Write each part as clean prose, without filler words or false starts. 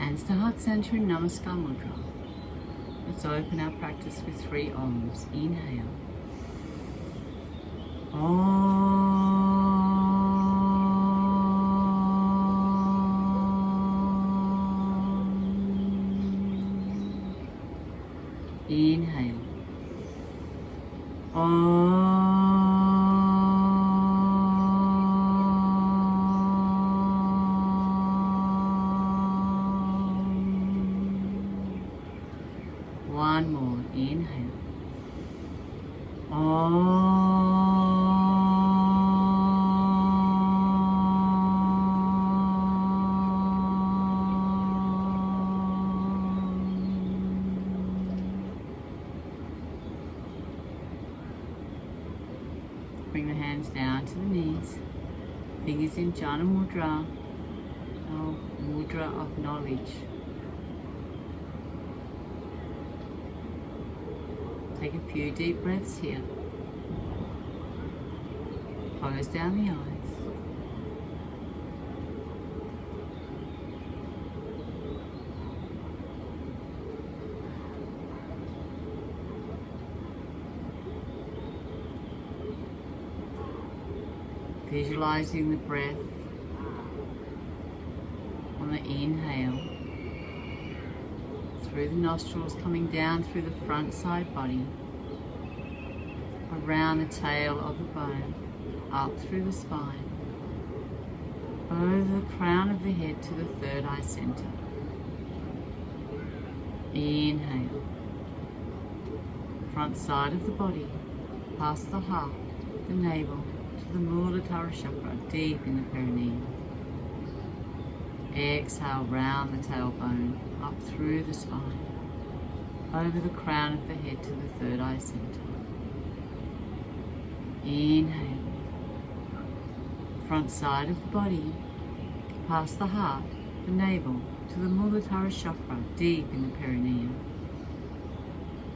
Hands to heart center in Namaste Mudra. Let's open our practice with 3 Oms. Inhale. Inhale. One more. Inhale. Bring the hands down to the knees. Fingers in Jhana Mudra, or Mudra of knowledge. Take a few deep breaths here. Close down the eyes. Visualizing the breath on the inhale through the nostrils, coming down through the front side body, around the tail of the bone, up through the spine, over the crown of the head to the third eye center. Inhale, front side of the body, past the heart, the navel, to the Muladhara chakra, deep in the perineum. Exhale, round the tailbone, up through the spine, over the crown of the head to the third eye center. Inhale, front side of the body, past the heart, the navel, to the Muladhara chakra, deep in the perineum.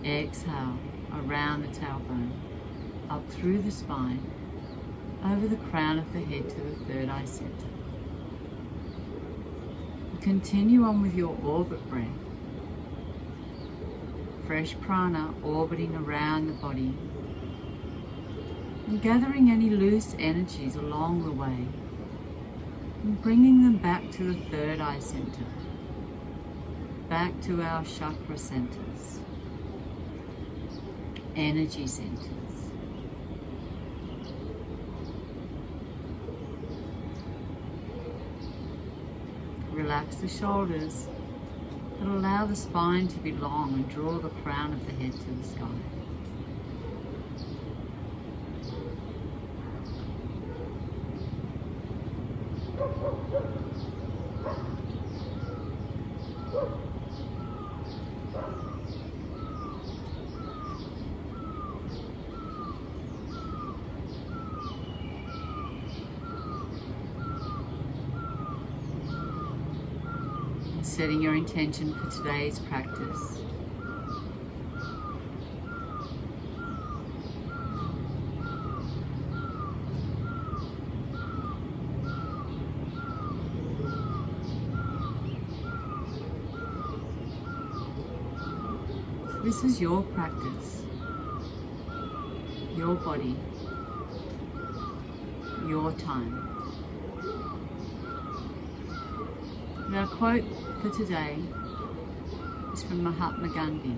Exhale, around the tailbone, up through the spine, over the crown of the head to the third eye center. Continue on with your orbit breath. Fresh prana orbiting around the body, and gathering any loose energies along the way, and bringing them back to the third eye center, back to our chakra centers, energy centers. Relax the shoulders and allow the spine to be long, and draw the crown of the head to the sky. Setting your intention for today's practice. So this is your practice, your body, your time. And our quote for today is from Mahatma Gandhi,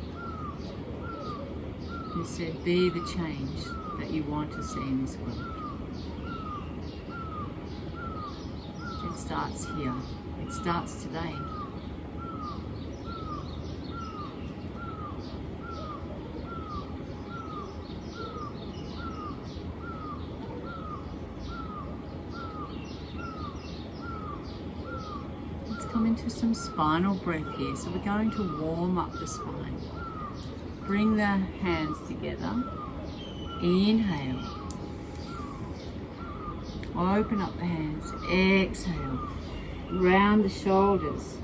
who said, "Be the change that you want to see in this world." It starts here. It starts today. Come into some spinal breath here. So we're going to warm up the spine. Bring the hands together. Inhale. Open up the hands. Exhale. Round the shoulders.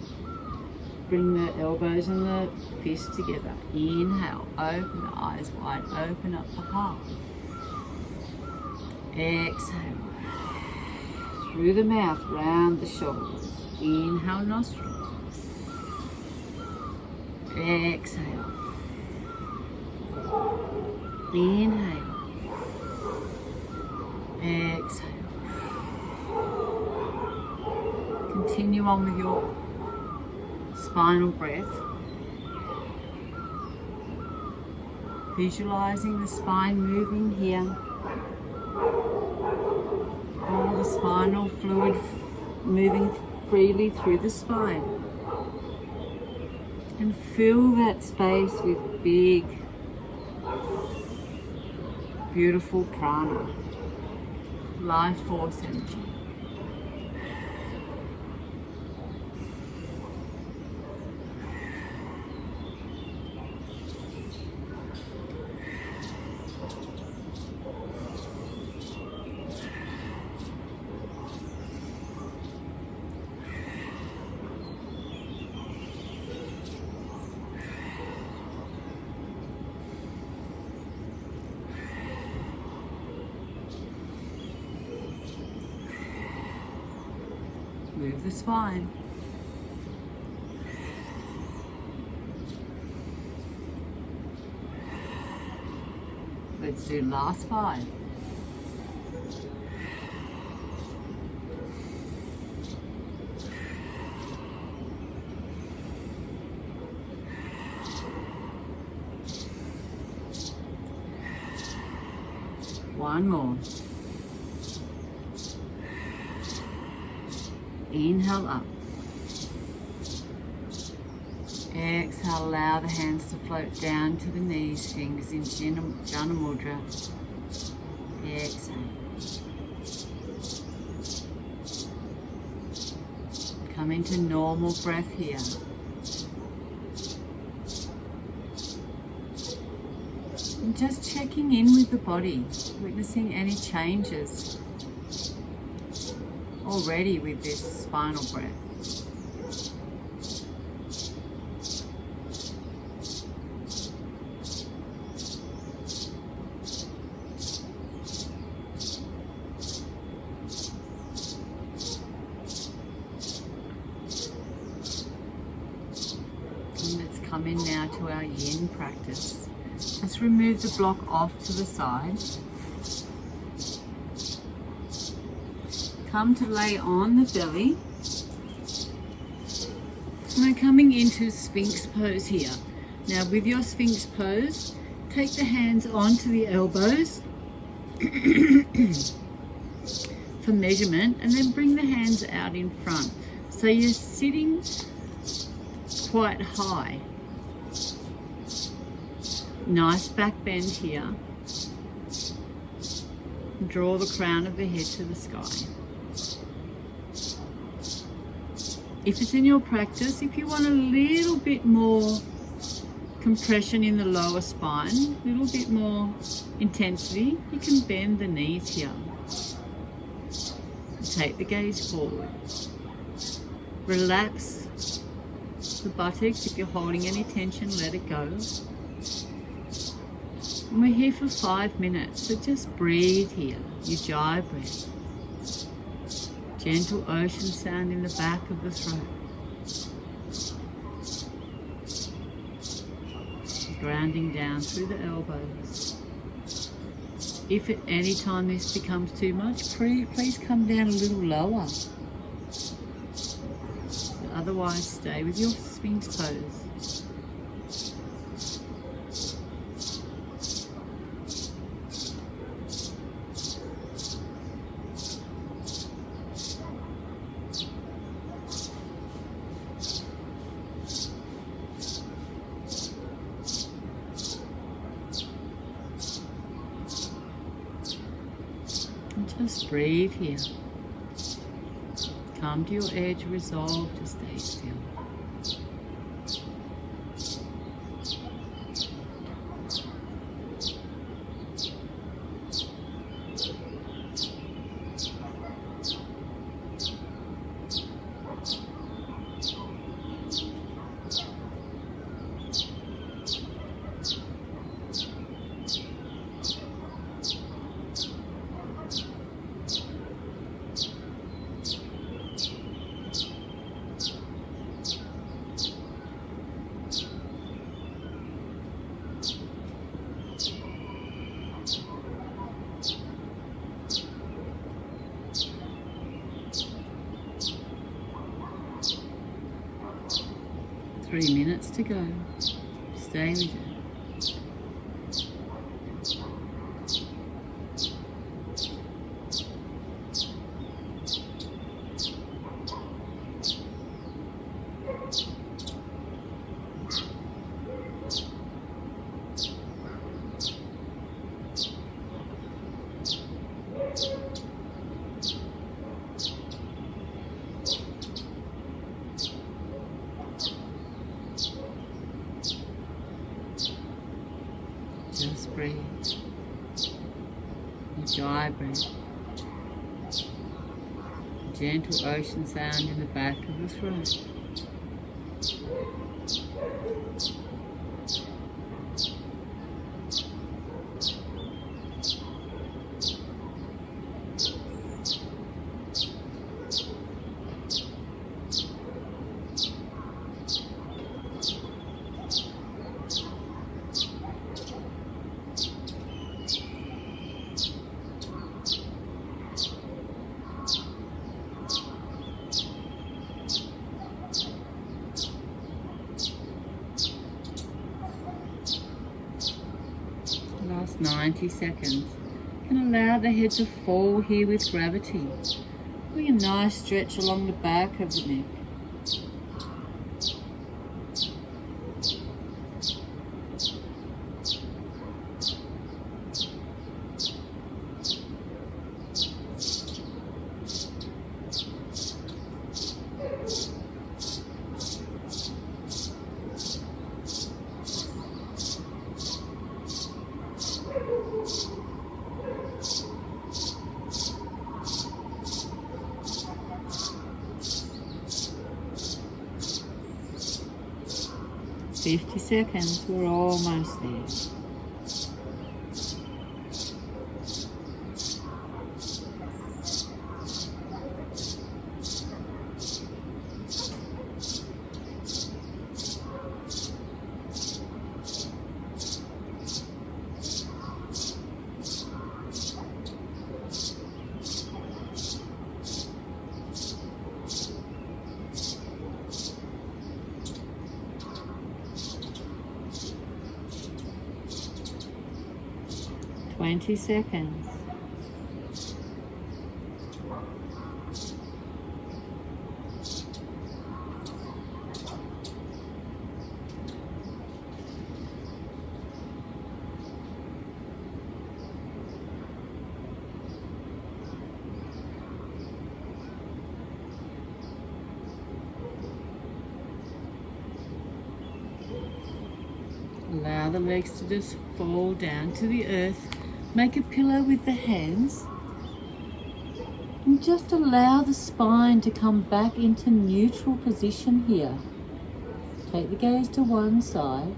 Bring the elbows and the fists together. Inhale. Open the eyes wide. Open up the heart. Exhale. Through the mouth, round the shoulders. Inhale, nostrils. Exhale. Inhale. Exhale. Continue on with your spinal breath. Visualizing the spine moving here. All the spinal fluid moving freely through the spine. And fill that space with big, beautiful prana, life force energy. Move the spine. Let's do last 5. One more. Inhale up. Exhale, allow the hands to float down to the knees, fingers in Jana Mudra. Exhale. Come into normal breath here. And just checking in with the body, witnessing any changes already with this spinal breath. And let's come in now to our yin practice. Just remove the block off to the side. Come to lay on the belly. We're coming into Sphinx pose here. Now with your Sphinx pose, take the hands onto the elbows for measurement, and then bring the hands out in front. So you're sitting quite high. Nice back bend here. Draw the crown of the head to the sky. If it's in your practice, if you want a little bit more compression in the lower spine, a little bit more intensity, you can bend the knees here. Take the gaze forward. Relax the buttocks. If you're holding any tension, let it go. And we're here for 5 minutes, so just breathe here, Ujjayi breath. Gentle ocean sound in the back of the throat. Grounding down through the elbows. If at any time this becomes too much, please come down a little lower. But otherwise, stay with your Sphinx pose. Just breathe here. Come to your edge, resolve to stay still. 3 minutes to go. Stay with it. Just breathe. Enjoy breath. Gentle ocean sound in the back of the throat. Last 90 seconds. And allow the head to fall here with gravity. Bring a nice stretch along the back of the neck. "50 seconds, we're almost there." "20 seconds. Allow the legs to just fall down to the earth. Make a pillow with the hands. And just allow the spine to come back into neutral position here. Take the gaze to one side.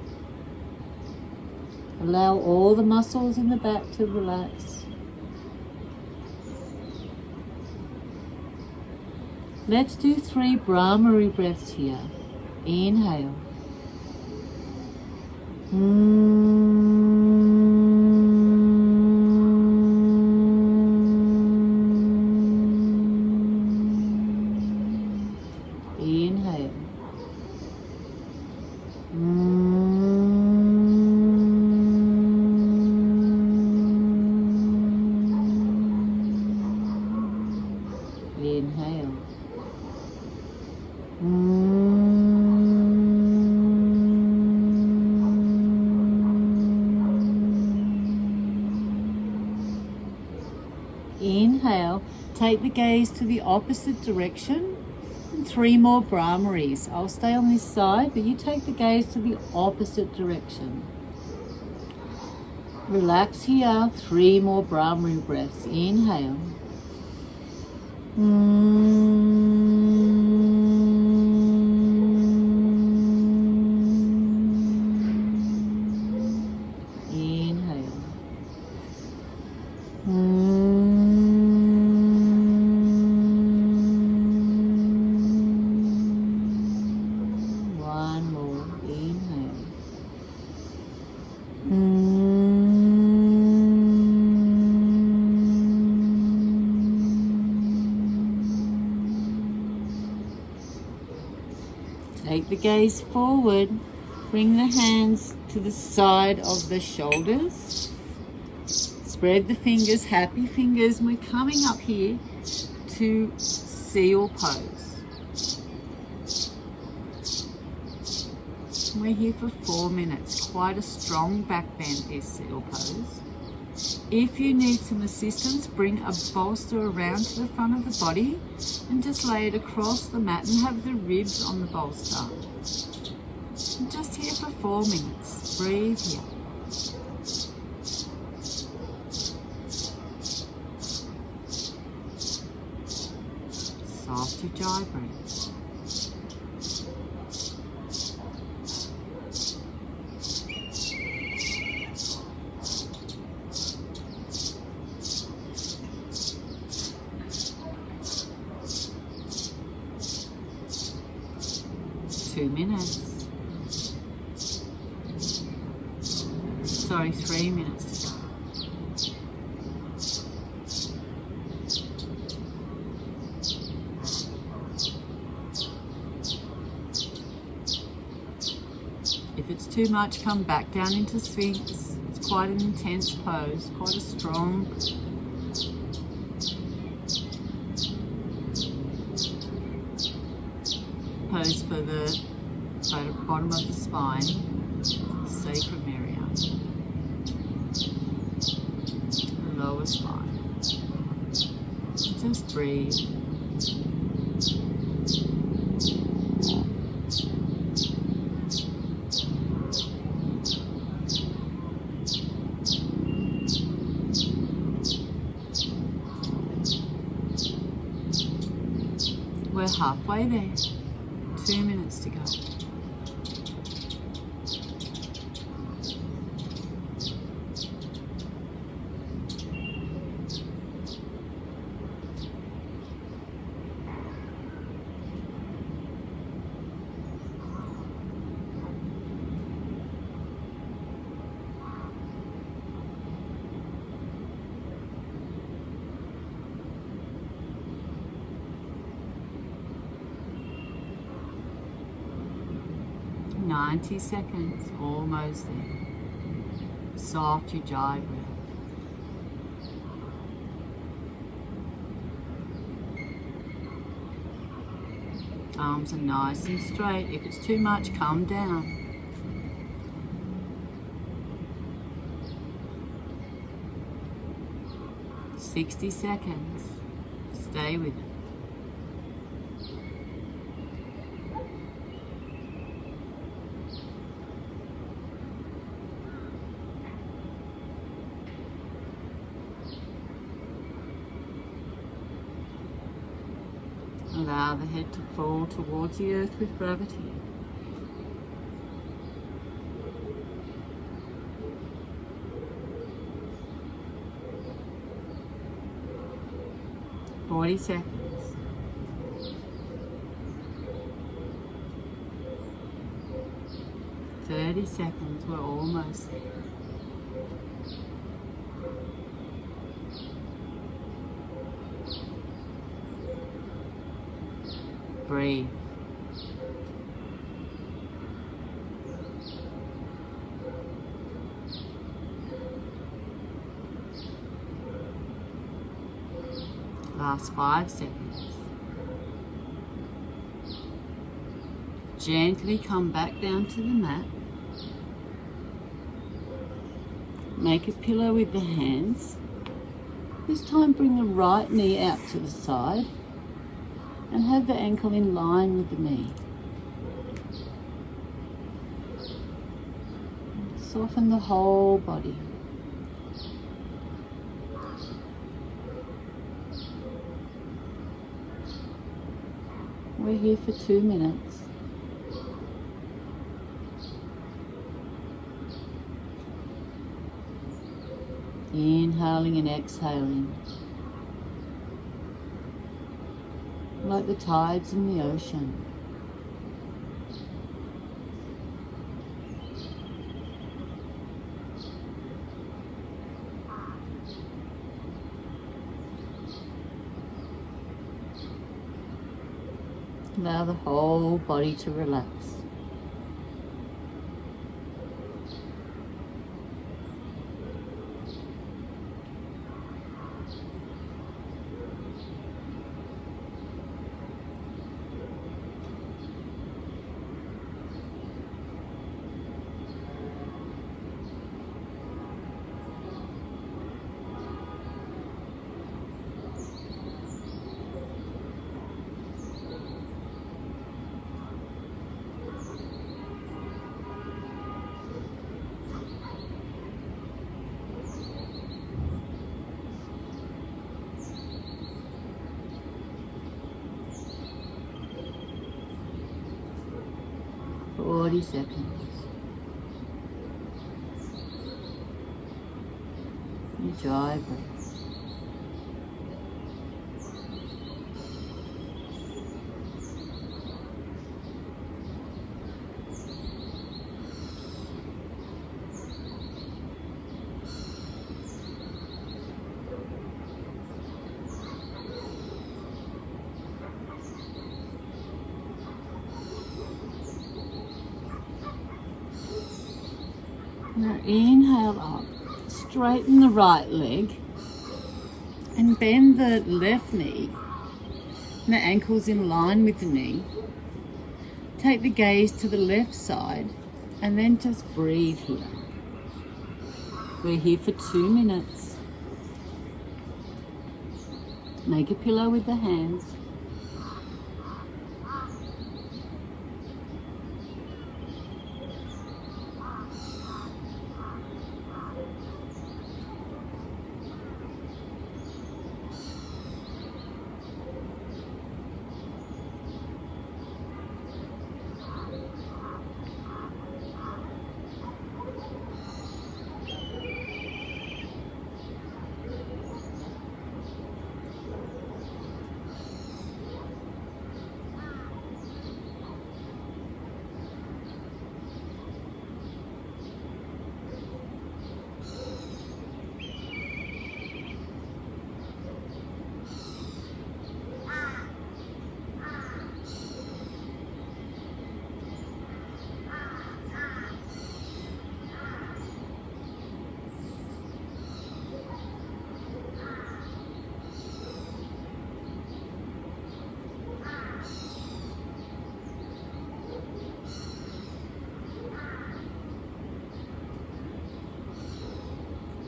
Allow all the muscles in the back to relax. Let's do 3 Brahmari breaths here. Inhale. Inhale. Inhale. Inhale. Take the gaze to the opposite direction. 3 more Brahmaris. I'll stay on this side, but you take the gaze to the opposite direction. Relax here. 3 more Brahmari breaths. Inhale. Inhale. One more. Inhale. Take the gaze forward. Bring the hands to the side of the shoulders. Spread the fingers, happy fingers. We're coming up here to seal pose. We're here for 4 minutes. Quite a strong back bend is seal pose. If you need some assistance, bring a bolster around to the front of the body and just lay it across the mat and have the ribs on the bolster. I'm just here for 4 minutes. Breathe here. Soft ujjayi breath. Two minutes. Sorry, 3 minutes to go. If it's too much, come back down into Sphinx. It's quite an intense pose, quite a strong pose for the bottom of the spine, sacrum area, the lower spine. Just breathe. We're halfway there. 2 minutes to go. .90 seconds, almost there. Soft ujjayi breath. Arms are nice and straight. If it's too much, come down. .60 seconds. Stay with it. Allow the head to fall towards the earth with gravity. .40 seconds. .30 seconds. We're almost there. Breathe. Last 5 seconds. Gently come back down to the mat. Make a pillow with the hands. This time bring the right knee out to the side and have the ankle in line with the knee. Soften the whole body. We're here for 2 minutes. Inhaling and exhaling, like the tides in the ocean. Allow the whole body to relax. For 40 seconds. Enjoy breath. Now inhale up, straighten the right leg and bend the left knee. And the ankle's in line with the knee. Take the gaze to the left side and then just breathe here. We're here for 2 minutes. Make a pillow with the hands.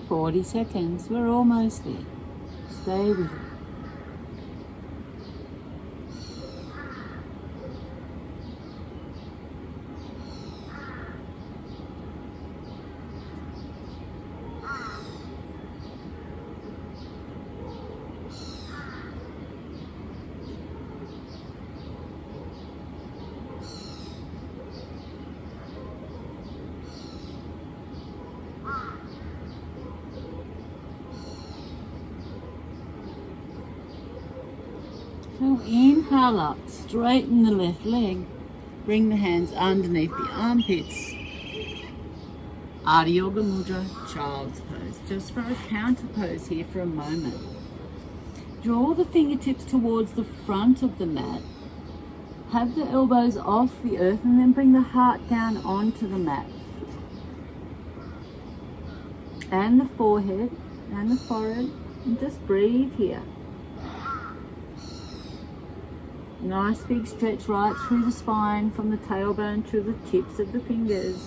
For 40 seconds. We're almost there. Stay with it. So inhale up, straighten the left leg, bring the hands underneath the armpits. Ardha Yoga Mudra, Child's Pose. Just for a counter pose here for a moment. Draw the fingertips towards the front of the mat. Have the elbows off the earth and then bring the heart down onto the mat. And the forehead and the forehead. And just breathe here. Nice big stretch right through the spine, from the tailbone to the tips of the fingers.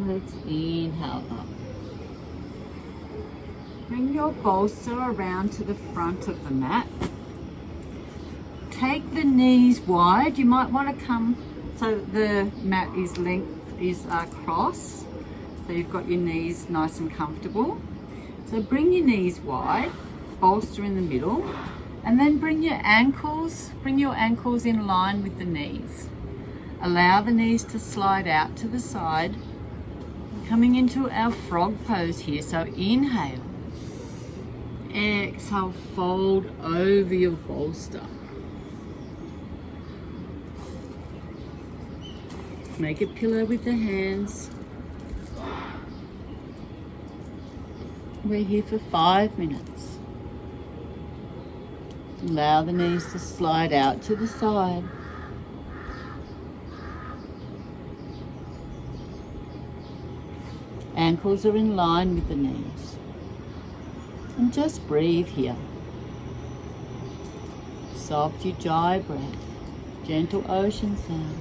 Let's inhale up. Bring your bolster around to the front of the mat. Take the knees wide. You might want to come so that the mat is cross. So you've got your knees nice and comfortable. So bring your knees wide, bolster in the middle, and then bring your ankles in line with the knees. Allow the knees to slide out to the side. Coming into our frog pose here. So inhale. Exhale, fold over your bolster. Make a pillow with the hands. We're here for 5 minutes. Allow the knees to slide out to the side. Ankles are in line with the knees. And just breathe here. Soft ujjayi breath, gentle ocean sound.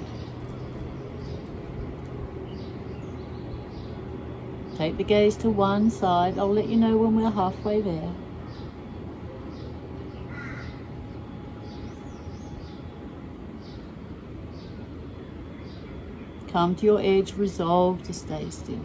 Take the gaze to one side. I'll let you know when we're halfway there. Come to your edge, resolve to stay still.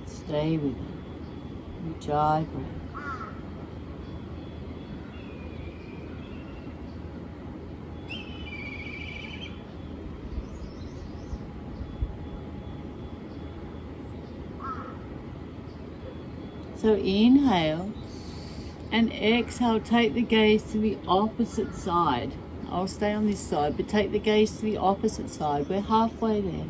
Stay with it. Ujjayi breath. So inhale and exhale, take the gaze to the opposite side. I'll stay on this side, but take the gaze to the opposite side. We're halfway there.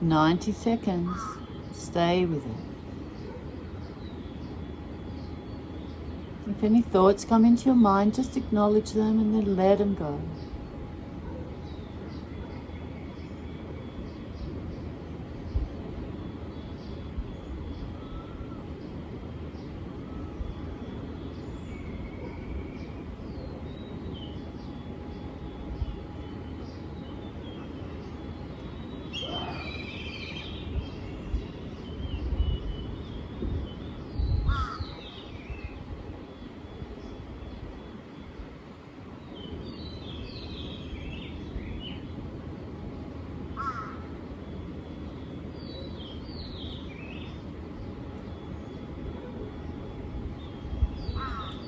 "90 seconds. Stay with it. If any thoughts come into your mind, just acknowledge them and then let them go.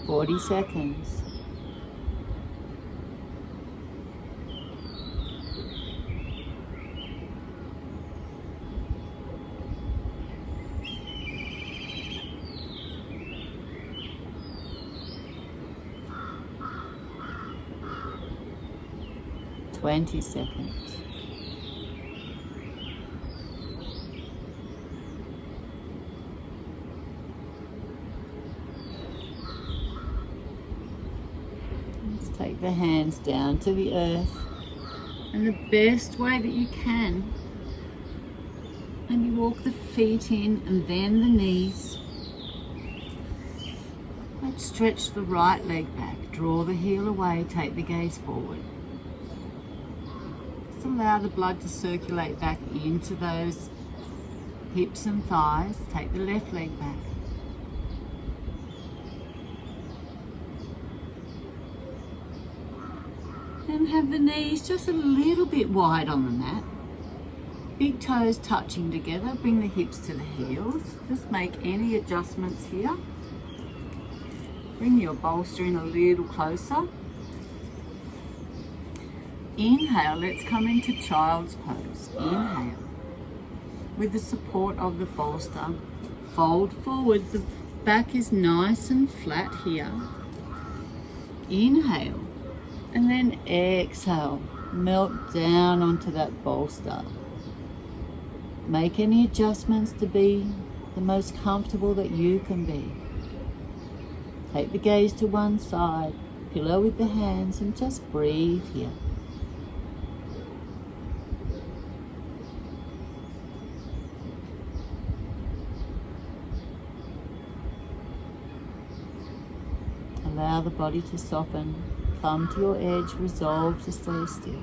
"40 seconds. "20 seconds. Take the hands down to the earth, and the best way that you can, and you walk the feet in and then the knees. Let's stretch the right leg back, draw the heel away, take the gaze forward. Just allow the blood to circulate back into those hips and thighs. Take the left leg back. Then have the knees just a little bit wide on the mat. Big toes touching together. Bring the hips to the heels. Just make any adjustments here. Bring your bolster in a little closer. Inhale, let's come into child's pose. Inhale. With the support of the bolster, fold forward. The back is nice and flat here. Inhale. And then exhale, melt down onto that bolster. Make any adjustments to be the most comfortable that you can be. Take the gaze to one side, pillow with the hands, and just breathe here. Allow the body to soften. Come to your edge, resolve to stay still.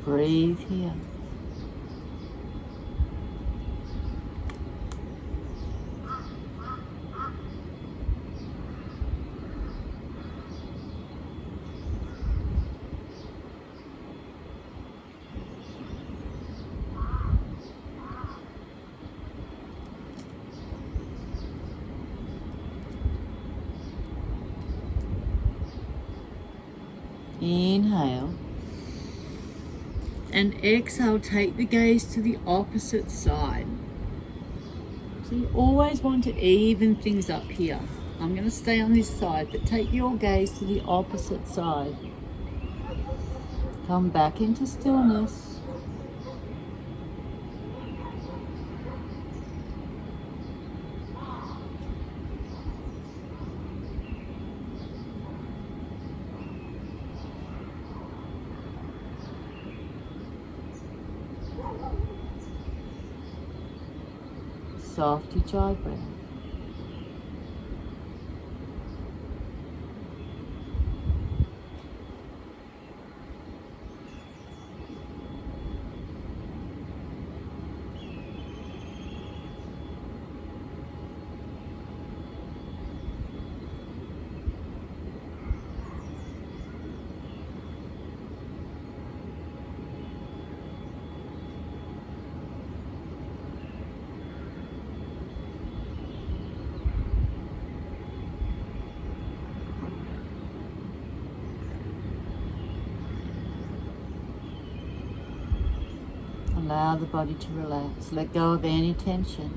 Breathe here. Inhale. And exhale, take the gaze to the opposite side. So you always want to even things up here. I'm going to stay on this side, but take your gaze to the opposite side. Come back into stillness. Soft ujjayi breath. Allow the body to relax. Let go of any tension.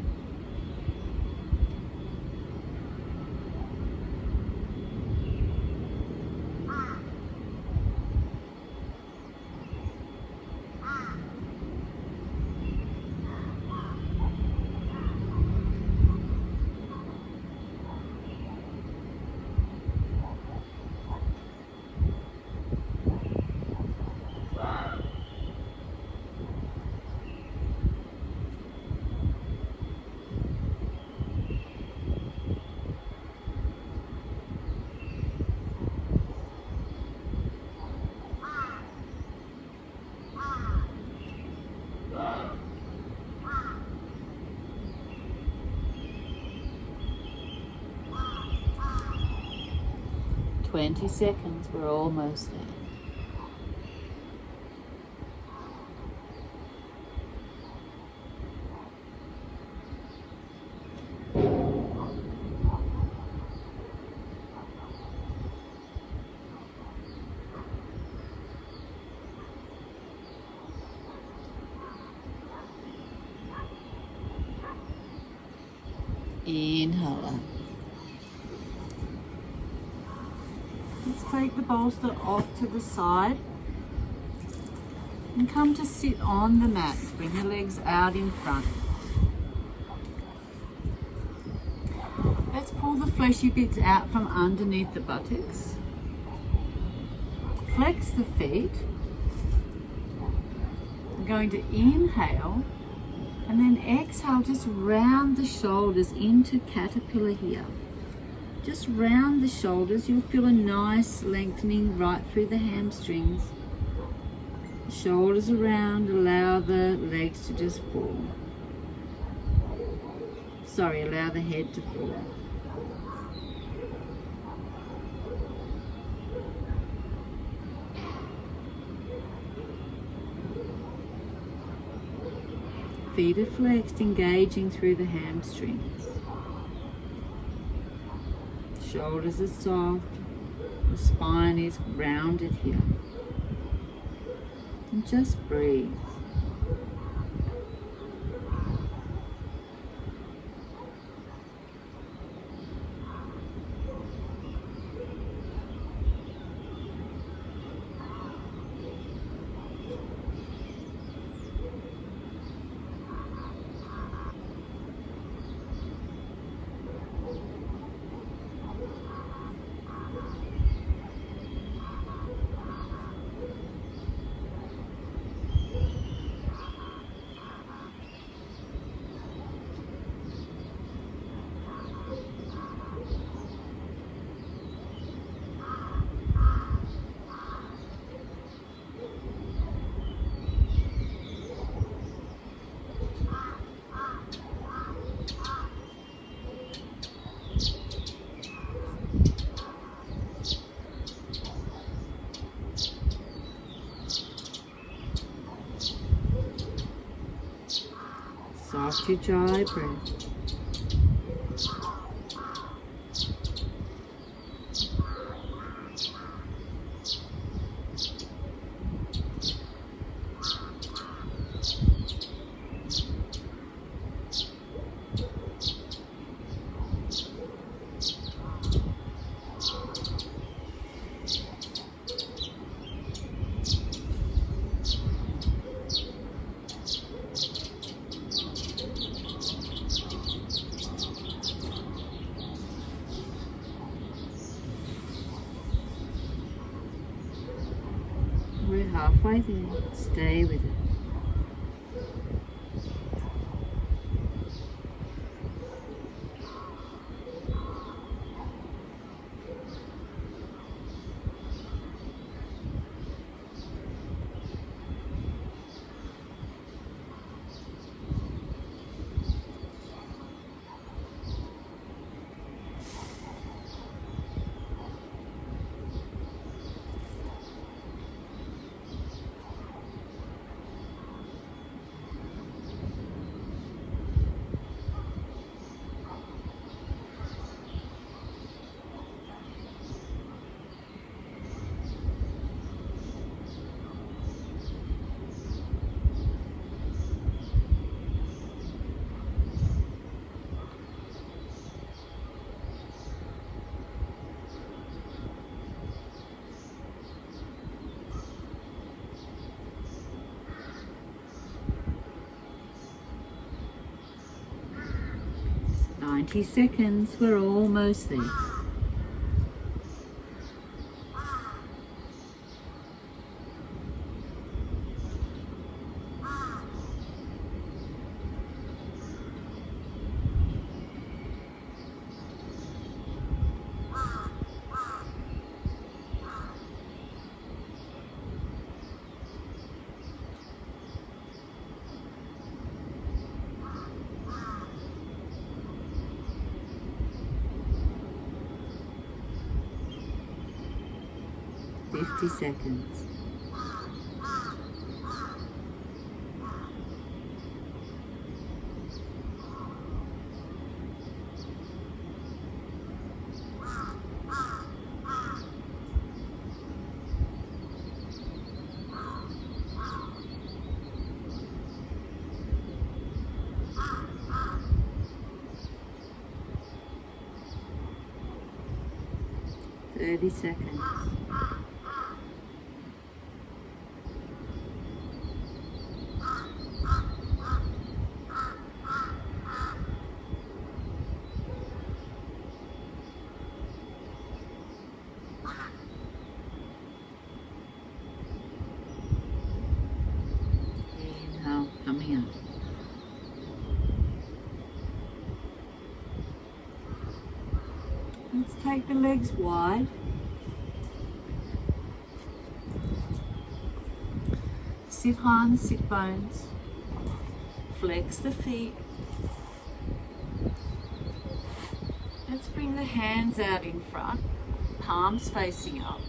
20 seconds, we're almost there. Inhale up. Let's take the bolster off to the side and come to sit on the mat. Bring your legs out in front. Let's pull the fleshy bits out from underneath the buttocks. Flex the feet. We're going to inhale and then exhale, just round the shoulders into caterpillar here. Just round the shoulders, you'll feel a nice lengthening right through the hamstrings. The shoulders around, allow the legs to just fall. Sorry, allow the head to fall. Feet are flexed, engaging through the hamstrings. Shoulders are soft, the spine is rounded here. And just breathe. Soft Ujjayi breath. We're halfway there. Stay with it. Seconds, we're almost there. 50 seconds. Thirty seconds. Inhale, coming up. Let's take the legs wide. Sit high on the sit bones. Flex the feet. Let's bring the hands out in front, palms facing up.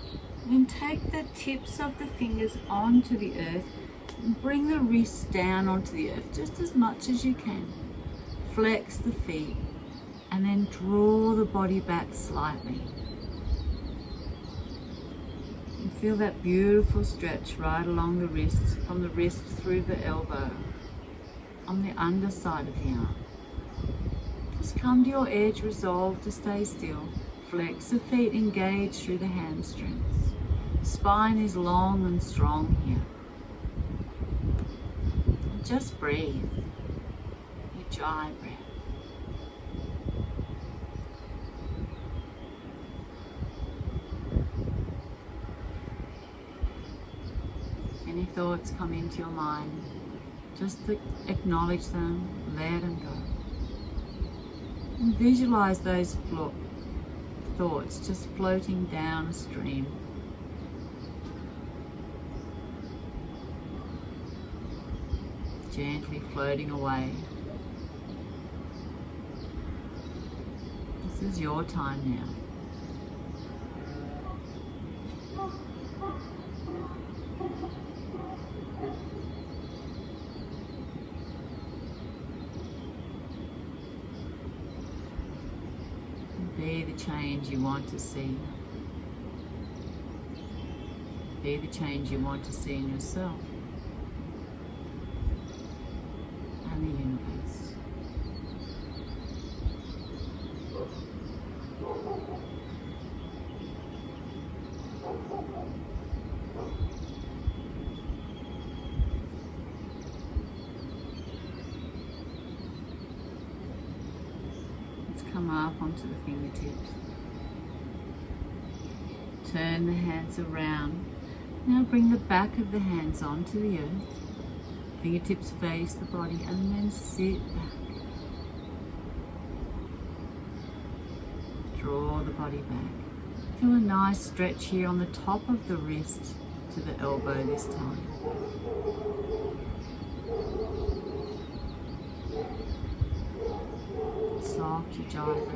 Then take the tips of the fingers onto the earth and bring the wrists down onto the earth just as much as you can. Flex the feet and then draw the body back slightly. And feel that beautiful stretch right along the wrists, from the wrist through the elbow, on the underside of the arm. Just come to your edge, resolve to stay still. Flex the feet, engage through the hamstrings. Spine is long and strong here. And just breathe. Your dry breath. Any thoughts come into your mind, just acknowledge them, let them go. And visualize those thoughts just floating down a stream. Gently floating away. This is your time now. Be the change you want to see. Be the change you want to see in yourself and the universe. Come up onto the fingertips. Turn the hands around. Now bring the back of the hands onto the earth. Fingertips face the body and then sit back. Draw the body back. Feel a nice stretch here on the top of the wrist to the elbow this time. Soft jaw breath.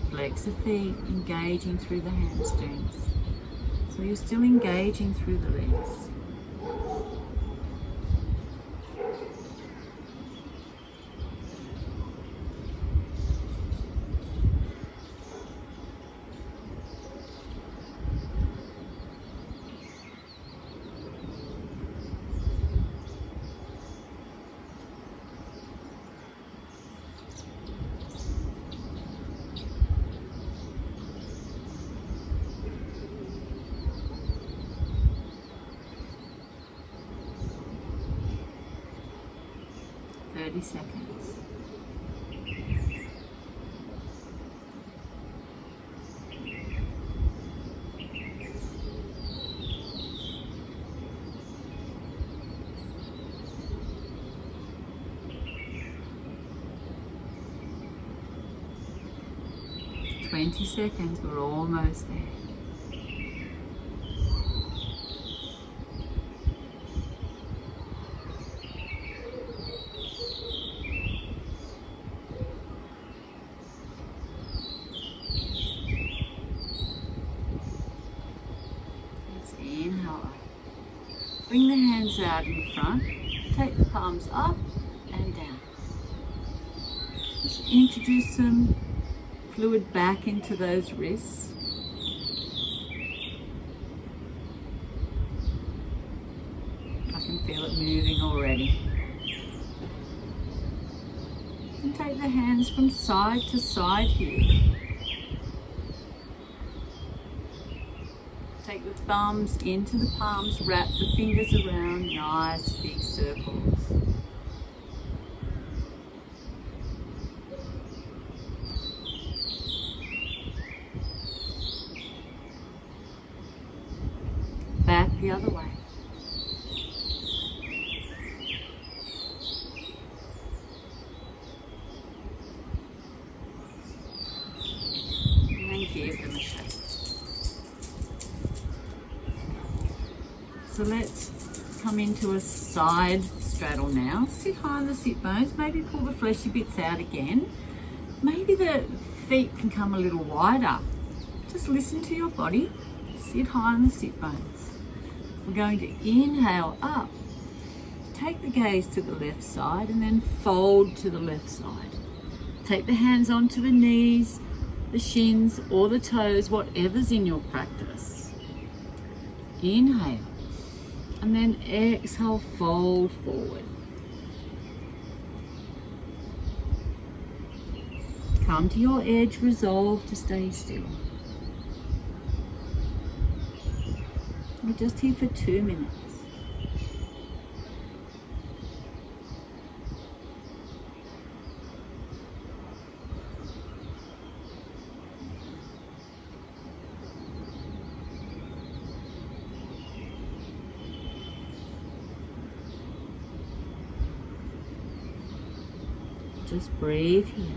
Flex the feet, engaging through the hamstrings. So you're still engaging through the legs. Seconds. Twenty seconds, we're almost there. hands out in front. Take the palms up and down. Just introduce some fluid back into those wrists. I can feel it moving already. And take the hands from side to side here. Take the thumbs into the palms, wrap the fingers around, nice big circles. Back the other way. And then give them a shake. So let's come into a side straddle now. Sit high on the sit bones, maybe pull the fleshy bits out again. Maybe the feet can come a little wider. Just listen to your body. Sit high on the sit bones. We're going to inhale up. Take the gaze to the left side and then fold to the left side. Take the hands onto the knees, the shins or the toes, whatever's in your practice. Inhale. And then exhale, fold forward. Come to your edge, resolve to stay still. We're just here for 2 minutes. Just breathe here.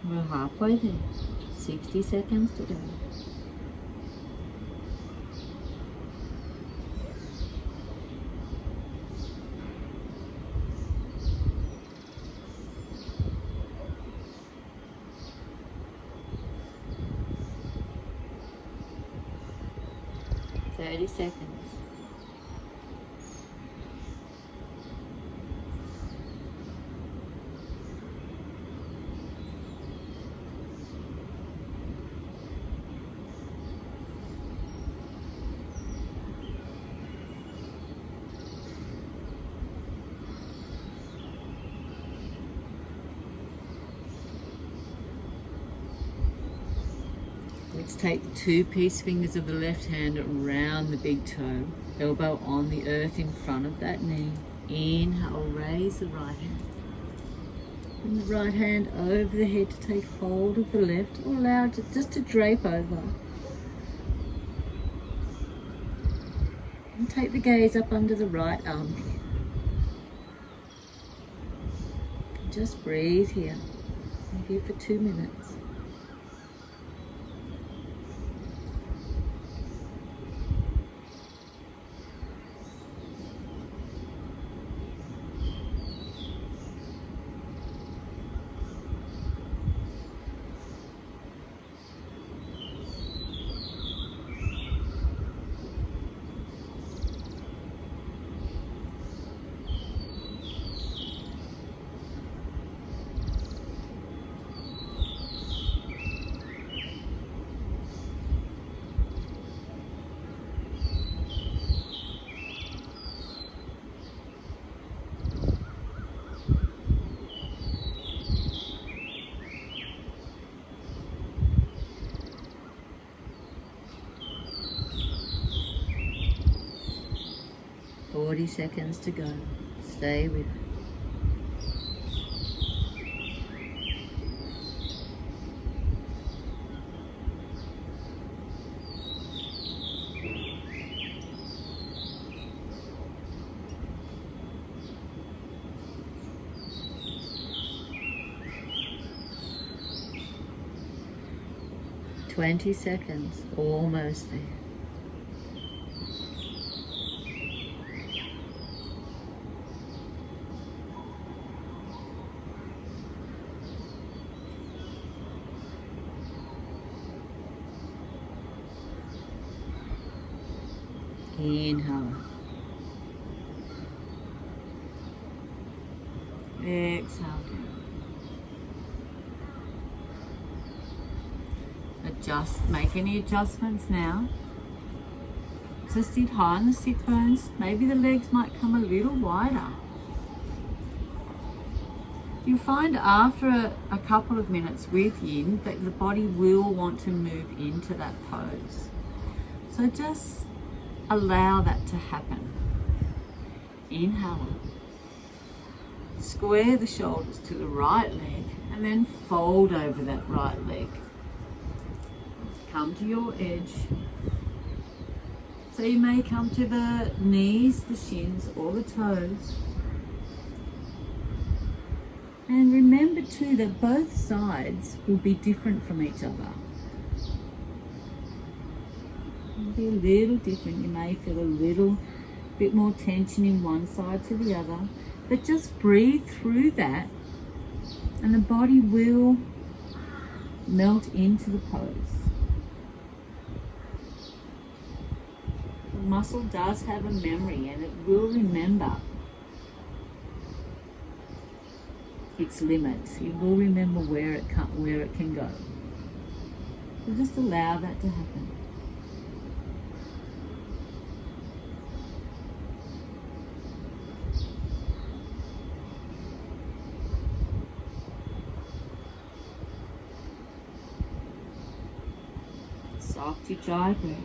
We're halfway there. 60 seconds to go. Seconds. Let's take the 2 peace fingers of the left hand around the big toe, elbow on the earth in front of that knee. Inhale, raise the right hand. Bring the right hand over the head to take hold of the left, or allow it just to drape over. And take the gaze up under the right armpit. Just breathe here. I'm here for 2 minutes. Forty seconds to go. Stay with it. 20 seconds, almost there. Inhale. Exhale down. Make any adjustments now. So sit high on the sit bones. Maybe the legs might come a little wider. You'll find after a couple of minutes with Yin that the body will want to move into that pose. So just allow that to happen. Inhale. Square the shoulders to the right leg and then fold over that right leg. Come to your edge. So you may come to the knees, the shins, or the toes. And remember too that both sides will be different from each other. It'll be a little different. You may feel a little bit more tension in one side to the other. But just breathe through that and the body will melt into the pose. The muscle does have a memory and it will remember its limits. It will remember where it can go. So just allow that to happen. Soft ujjayi breath.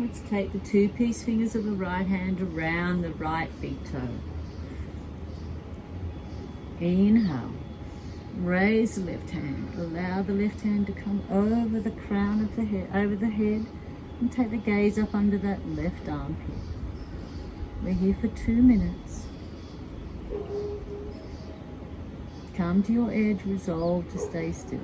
Let's take the two-piece fingers of the right hand around the right big toe. Inhale. Raise the left hand. Allow the left hand to come over the crown of the head, over the head, and take the gaze up under that left armpit. We're here for 2 minutes. Come to your edge, resolve to stay still.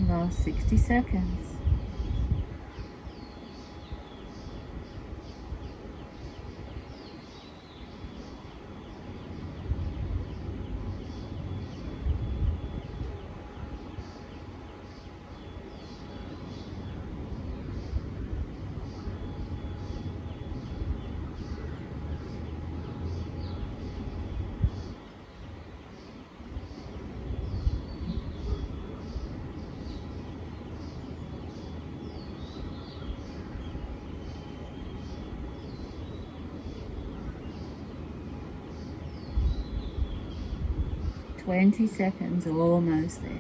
Last 60 seconds. Twenty seconds, almost there.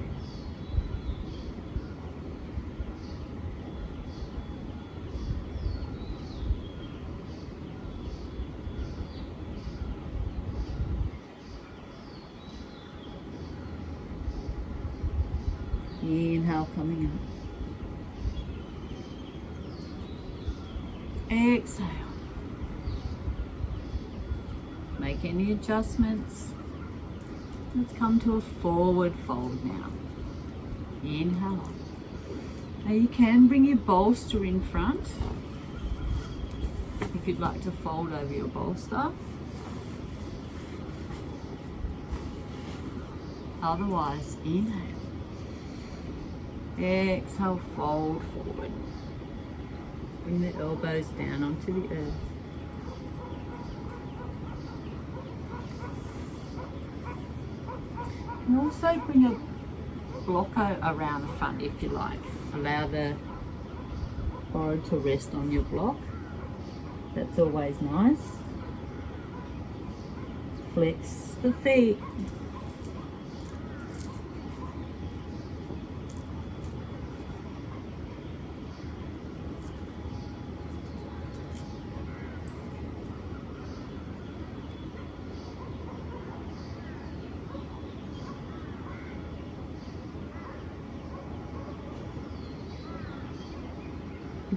Inhale, coming up. Exhale. Make any adjustments. Let's come to a forward fold now. Inhale up. Now you can bring your bolster in front if you'd like to fold over your bolster. Otherwise, inhale. Exhale, fold forward. Bring the elbows down onto the earth. And also bring a blocker around the front if you like. Allow the forehead to rest on your block. That's always nice. Flex the feet.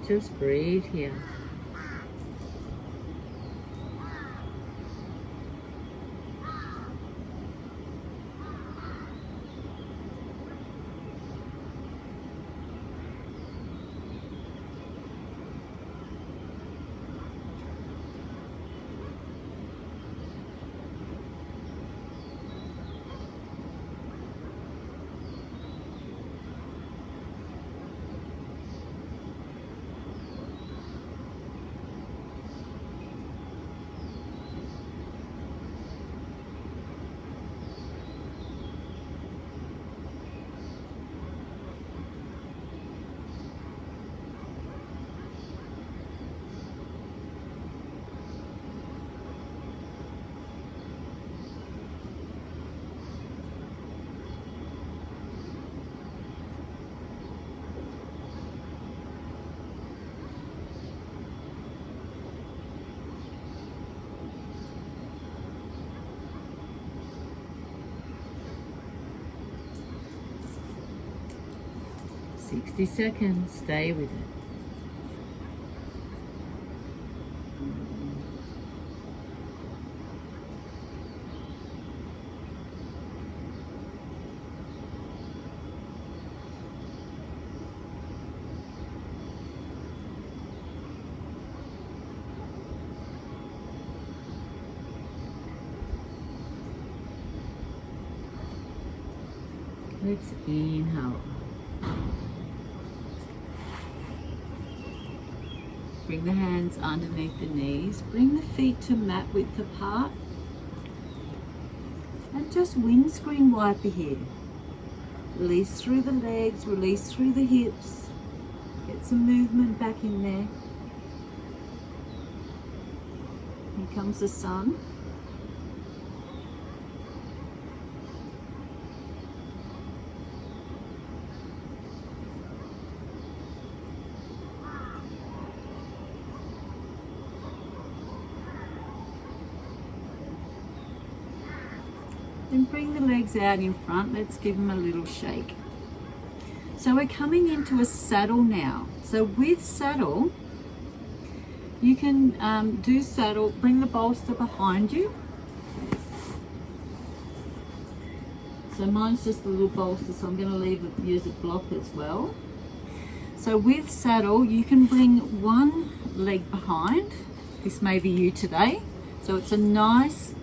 Just breathe here. "60 seconds, stay with it." Let's inhale. Bring the hands underneath the knees. Bring the feet to mat width apart. And just windscreen wiper here. Release through the legs, release through the hips. Get some movement back in there. Here comes the sun. Then bring the legs out in front. Let's give them a little shake. So we're coming into a saddle now. So with saddle, you can do saddle, bring the bolster behind you. So mine's just a little bolster, so I'm going to use a block as well. So with saddle, you can bring one leg behind. This may be you today. So it's a nice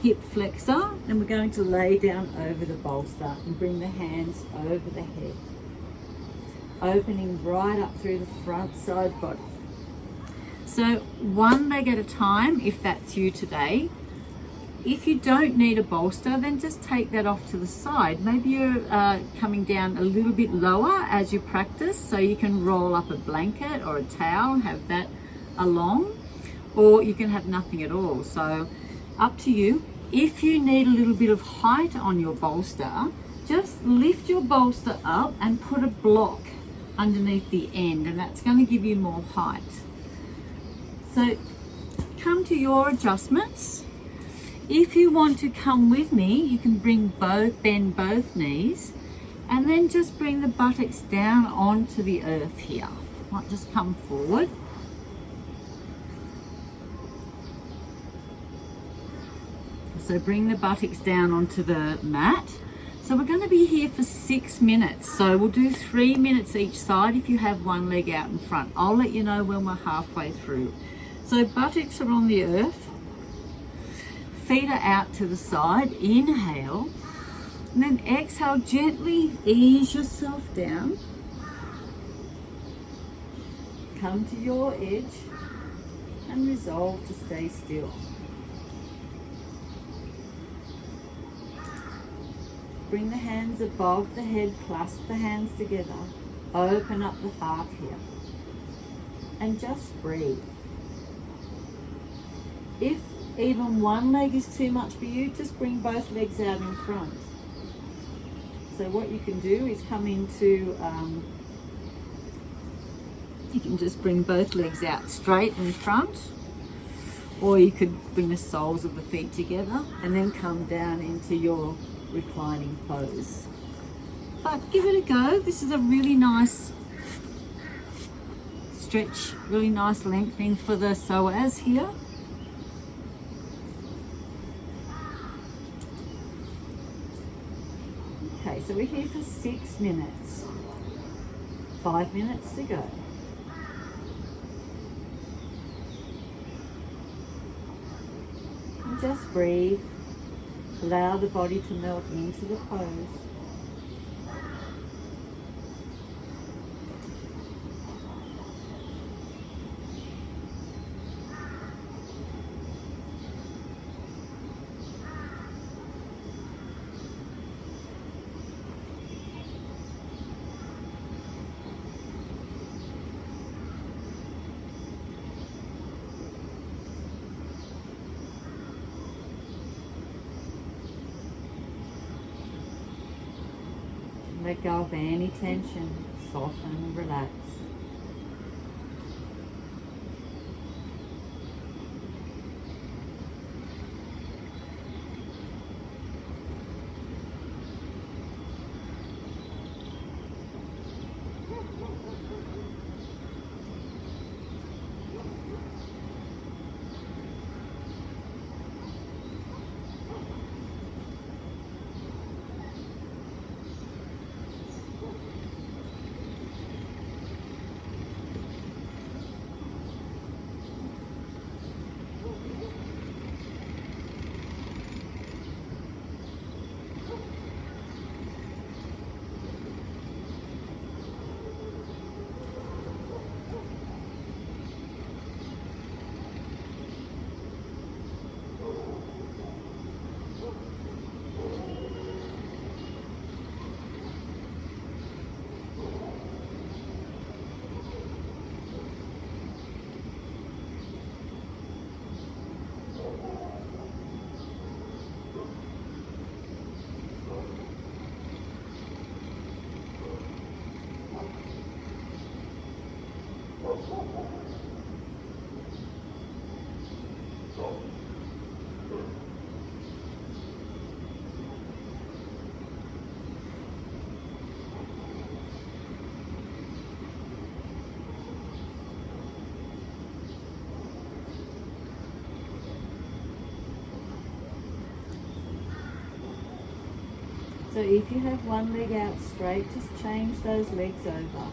hip flexor, and we're going to lay down over the bolster and bring the hands over the head, opening right up through the front side body. So one leg at a time if that's you today. If you don't need a bolster, then just take that off to the side. Maybe you're coming down a little bit lower as you practice, so you can roll up a blanket or a towel, have that along, or you can have nothing at all. So up to you. If you need a little bit of height on your bolster, just lift your bolster up and put a block underneath the end, and that's going to give you more height. So come to your adjustments. If you want to come with me, you can bend both knees And then just bring the buttocks down onto the earth here. Might just come forward. So bring the buttocks down onto the mat. So we're going to be here for 6 minutes. So we'll do 3 minutes each side if you have one leg out in front. I'll let you know when we're halfway through. So buttocks are on the earth. Feet are out to the side. Inhale. And then exhale, gently ease yourself down. Come to your edge and resolve to stay still. Bring the hands above the head, clasp the hands together. Open up the heart here. And just breathe. If even one leg is too much for you, just bring both legs out in front. So what you can do is come into, you can just bring both legs out straight in front, or you could bring the soles of the feet together and then come down into your reclining pose. But give it a go. This is a really nice stretch, really nice lengthening for the psoas here. Okay, so we're here for 6 minutes. 5 minutes to go. And just breathe. Allow the body to melt into the pose. Let go of any tension, soften, relax. So if you have one leg out straight, just change those legs over.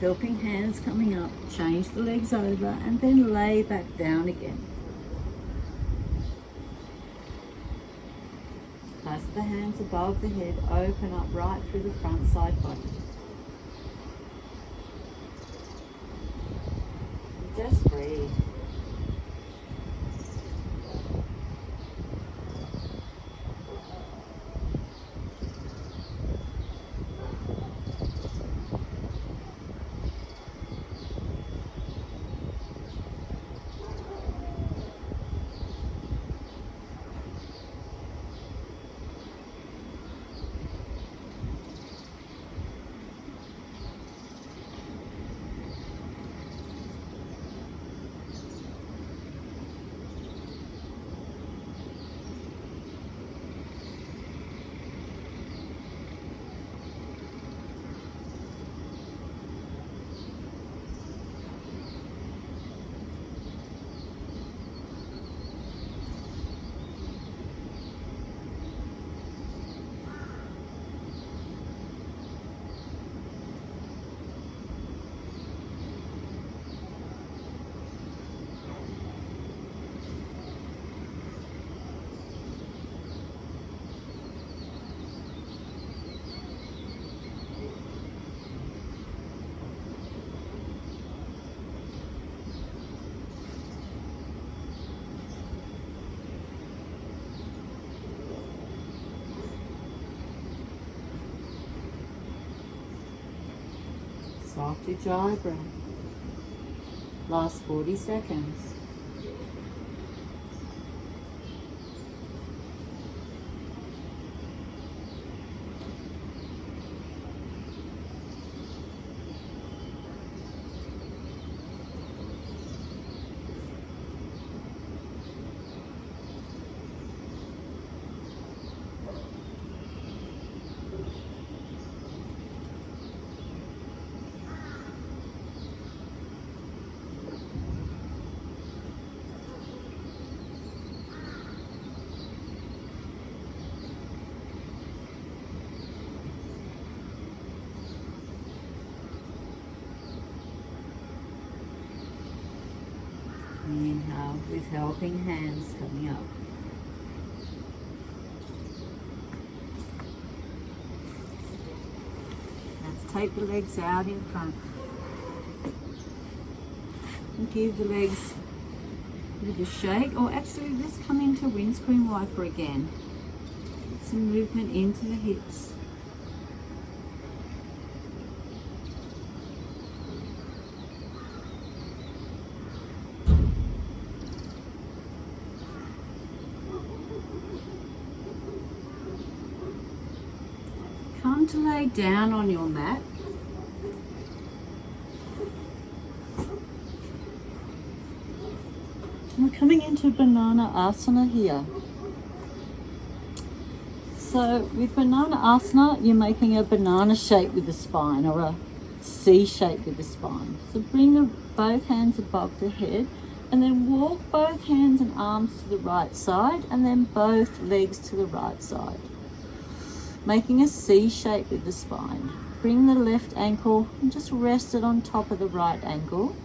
Helping hands coming up, change the legs over and then lay back down again. Clasp the hands above the head, open up right through the front side body. Just breathe. Soft ujjayi breath. Last 40 seconds. Inhale with helping hands coming up. Let's take the legs out in front. And give the legs a bit of a shake. Or actually, let's come into windscreen wiper again. Get some movement into the hips. Come to lay down on your mat. We're coming into banana asana here. So with banana asana, you're making a banana shape with the spine, or a C shape with the spine. So bring both hands above the head, and then walk both hands and arms to the right side, and then both legs to the right side, making a C shape with the spine. Bring the left ankle and just rest it on top of the right ankle,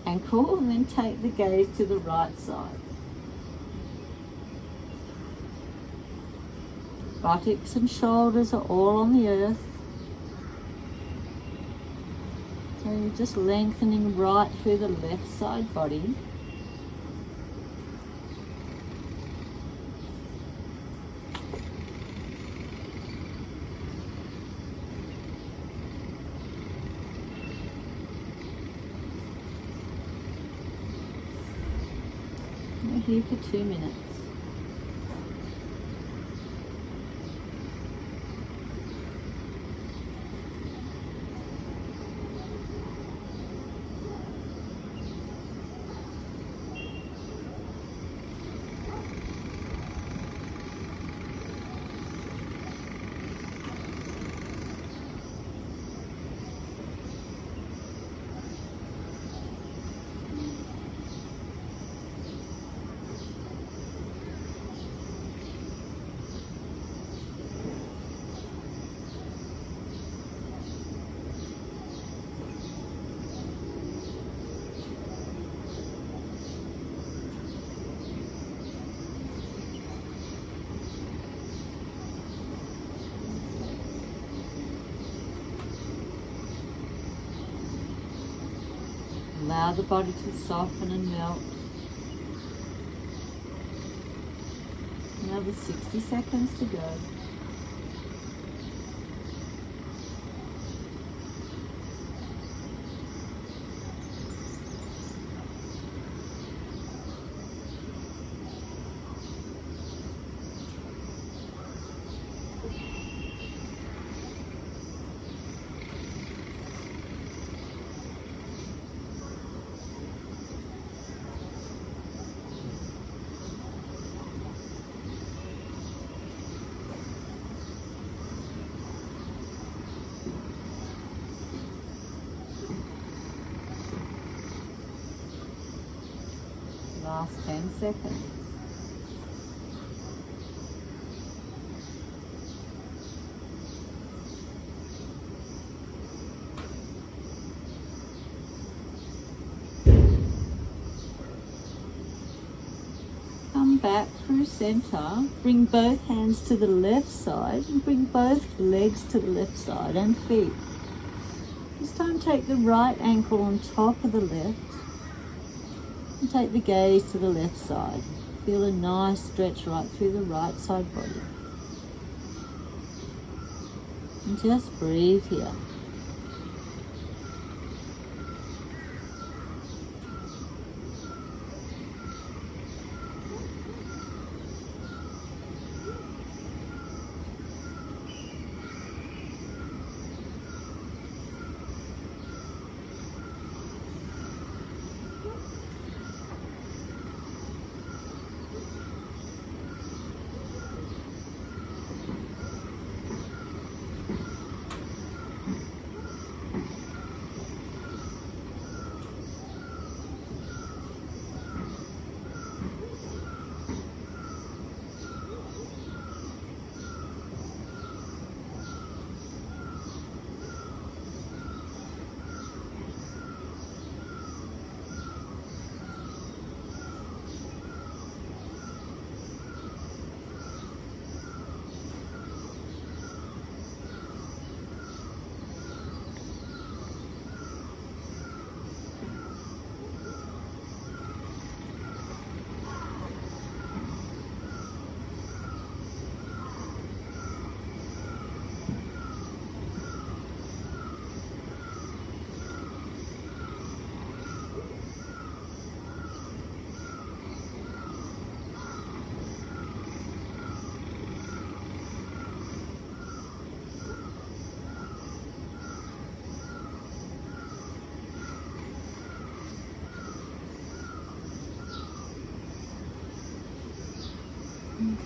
and then take the gaze to the right side. Buttocks and shoulders are all on the earth. So you're just lengthening right through the left side body. We're here for 2 minutes. Allow the body to soften and melt. Another 60 seconds to go. Last 10 seconds. Come back through center. Bring both hands to the left side and bring both legs to the left side and feet. This time take the right ankle on top of the left. And take the gaze to the left side. Feel a nice stretch right through the right side body. And just breathe here.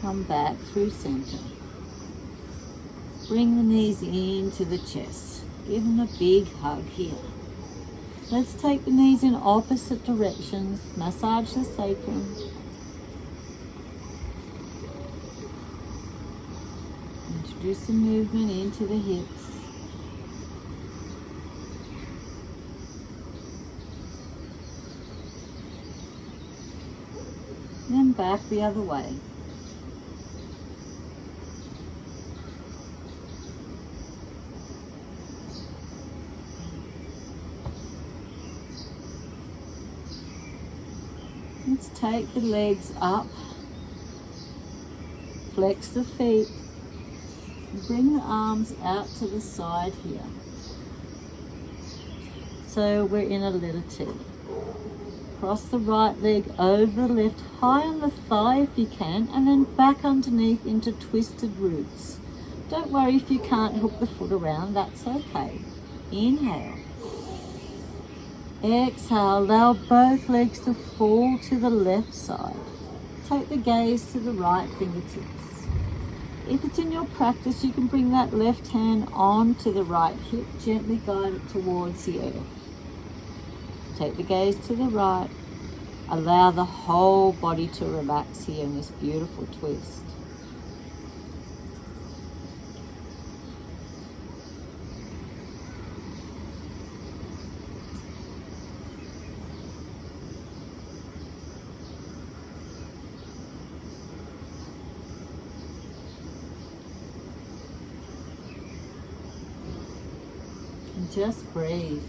Come back through center. Bring the knees into the chest. Give them a big hug here. Let's take the knees in opposite directions. Massage the sacrum. Introduce some movement into the hips. Then back the other way. Let's take the legs up, flex the feet, and bring the arms out to the side here. So we're in a little T. Cross the right leg over the left, high on the thigh if you can, and then back underneath into twisted roots. Don't worry if you can't hook the foot around, that's okay. Inhale. Exhale, allow both legs to fall to the left side. Take the gaze to the right fingertips. If it's in your practice, you can bring that left hand onto the right hip, gently guide it towards the earth. Take the gaze to the right. Allow the whole body to relax here in this beautiful twist. And just breathe.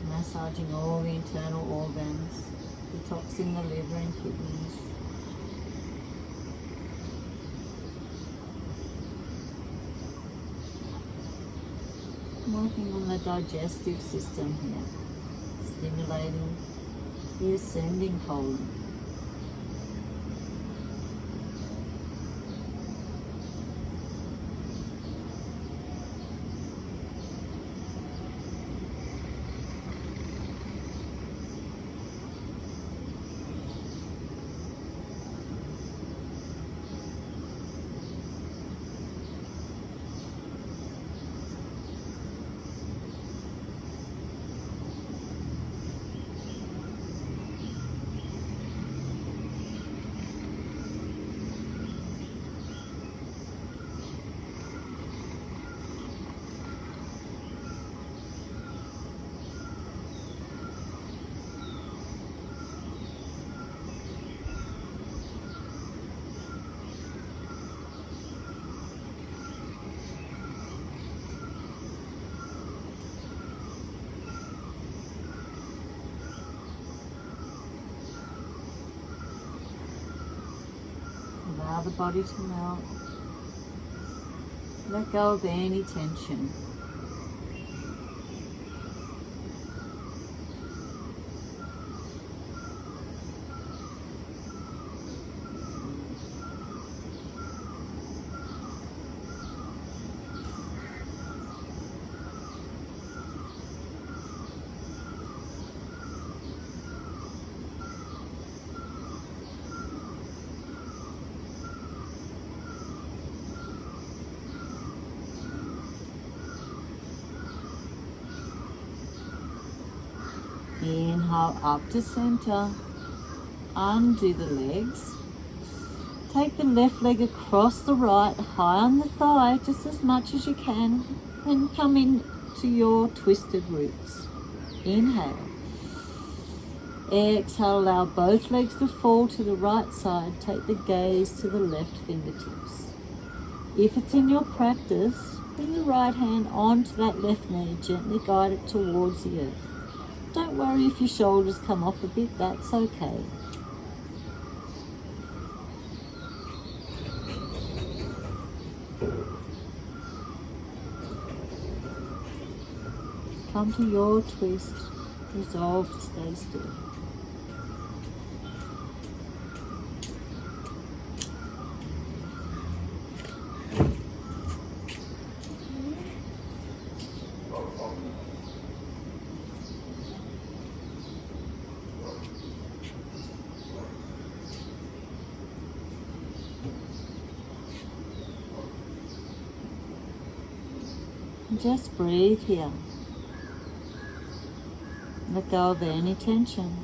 Massaging all the internal organs, detoxing the liver and kidneys. Working on the digestive system here, stimulating the ascending colon. Allow the body to melt. Let go of any tension. Inhale up to center, undo the legs. Take the left leg across the right, high on the thigh, just as much as you can, and come in to your twisted roots. Inhale. Exhale, allow both legs to fall to the right side. Take the gaze to the left fingertips. If it's in your practice, bring the right hand onto that left knee, gently guide it towards the earth. Don't worry if your shoulders come off a bit, that's okay. Come to your twist, resolve to stay still. And just breathe here. Let go of any tension.